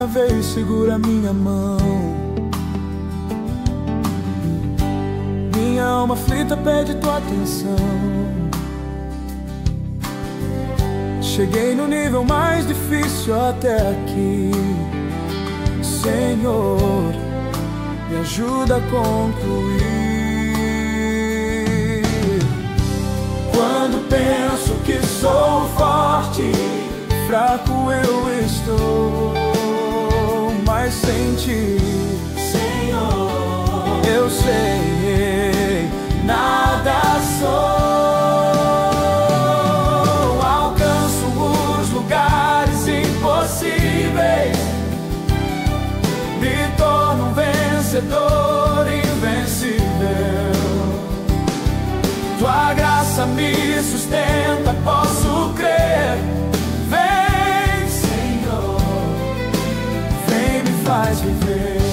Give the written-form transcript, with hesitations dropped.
Vez segura minha mão. Minha alma aflita pede tua atenção. Cheguei no nível mais difícil até aqui. Senhor, me ajuda a concluir. Quando penso que sou forte, fraco eu estou. Mas sem ti, Senhor, eu sei, nada sou. Alcanço os lugares impossíveis, me torno um vencedor invencível. Tua graça me sustenta, posso crer. Vem, Senhor, vem, me faz viver.